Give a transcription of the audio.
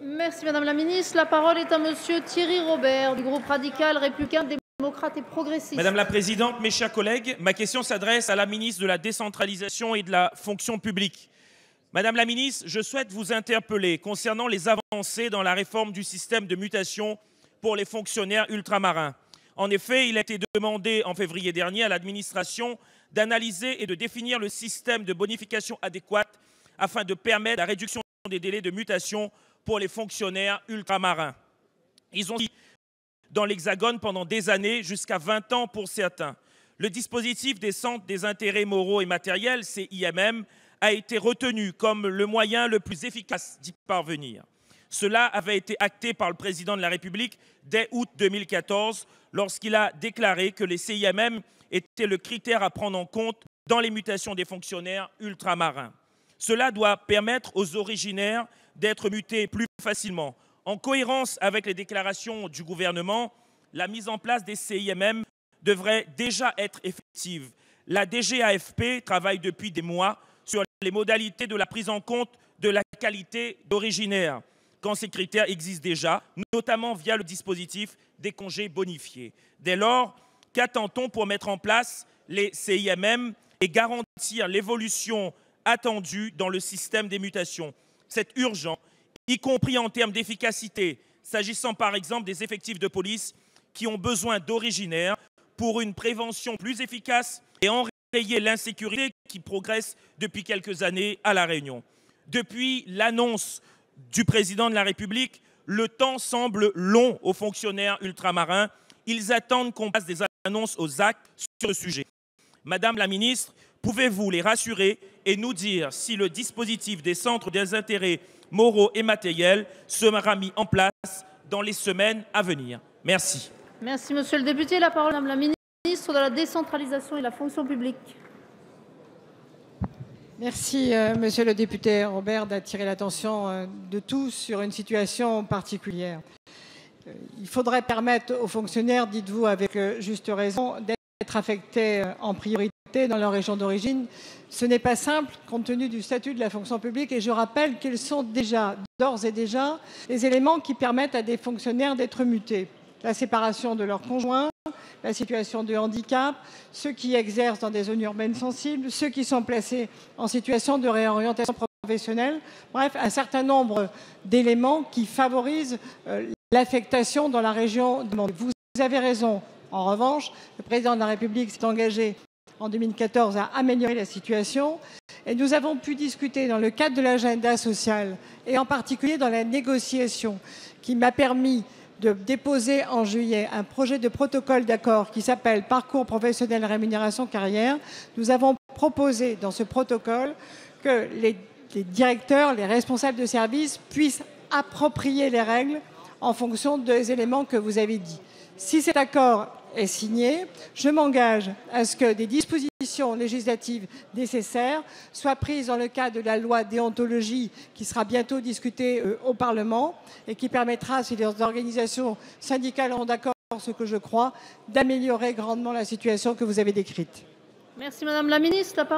Merci Madame la Ministre. La parole est à Monsieur Thierry Robert du groupe radical républicain démocrate et progressiste. Madame la Présidente, mes chers collègues, ma question s'adresse à la ministre de la Décentralisation et de la Fonction publique. Madame la ministre, je souhaite vous interpeller concernant les avancées dans la réforme du système de mutation pour les fonctionnaires ultramarins. En effet, il a été demandé en février dernier à l'administration d'analyser et de définir le système de bonification adéquat afin de permettre la réduction des délais de mutation pour les fonctionnaires ultramarins. Ils ont dit dans l'Hexagone pendant des années, jusqu'à 20 ans pour certains. Le dispositif des centres des intérêts moraux et matériels, CIMM, a été retenu comme le moyen le plus efficace d'y parvenir. Cela avait été acté par le président de la République dès août 2014, lorsqu'il a déclaré que les CIMM étaient le critère à prendre en compte dans les mutations des fonctionnaires ultramarins. Cela doit permettre aux originaires d'être mutés plus facilement. En cohérence avec les déclarations du gouvernement, la mise en place des CIMM devrait déjà être effective. La DGAFP travaille depuis des mois sur les modalités de la prise en compte de la qualité d'originaire, quand ces critères existent déjà, notamment via le dispositif des congés bonifiés. Dès lors, qu'attend-on pour mettre en place les CIMM et garantir l'évolution attendue dans le système des mutations? C'est urgent, y compris en termes d'efficacité, s'agissant par exemple des effectifs de police qui ont besoin d'originaires pour une prévention plus efficace et enrayer l'insécurité qui progresse depuis quelques années à La Réunion. Depuis l'annonce du président de la République, le temps semble long aux fonctionnaires ultramarins. Ils attendent qu'on passe des annonces aux actes sur le sujet. Madame la ministre, pouvez-vous les rassurer et nous dire si le dispositif des centres des intérêts moraux et matériels sera mis en place dans les semaines à venir? Merci. Merci Monsieur le député. La parole à Madame la ministre de la Décentralisation et de la Fonction publique. Merci Monsieur le député Robert d'attirer l'attention de tous sur une situation particulière. Il faudrait permettre aux fonctionnaires, dites-vous avec juste raison, d'être affectés en priorité dans leur région d'origine. Ce n'est pas simple compte tenu du statut de la fonction publique et je rappelle qu'ils sont d'ores et déjà, les éléments qui permettent à des fonctionnaires d'être mutés. La séparation de leurs conjoints, la situation de handicap, ceux qui exercent dans des zones urbaines sensibles, ceux qui sont placés en situation de réorientation professionnelle. Bref, un certain nombre d'éléments qui favorisent l'affectation dans la région demandée. Vous avez raison. En revanche, le président de la République s'est engagé en 2014 à améliorer la situation et nous avons pu discuter dans le cadre de l'agenda social et en particulier dans la négociation qui m'a permis de déposer en juillet un projet de protocole d'accord qui s'appelle Parcours professionnel rémunération carrière. Nous avons proposé dans ce protocole que les directeurs, les responsables de service puissent approprier les règles en fonction des éléments que vous avez dit. Si cet accord est signé, je m'engage à ce que des dispositions législatives nécessaires soient prises dans le cadre de la loi déontologie qui sera bientôt discutée au Parlement et qui permettra, si les organisations syndicales ont d'accord, ce que je crois, d'améliorer grandement la situation que vous avez décrite. Merci Madame la Ministre.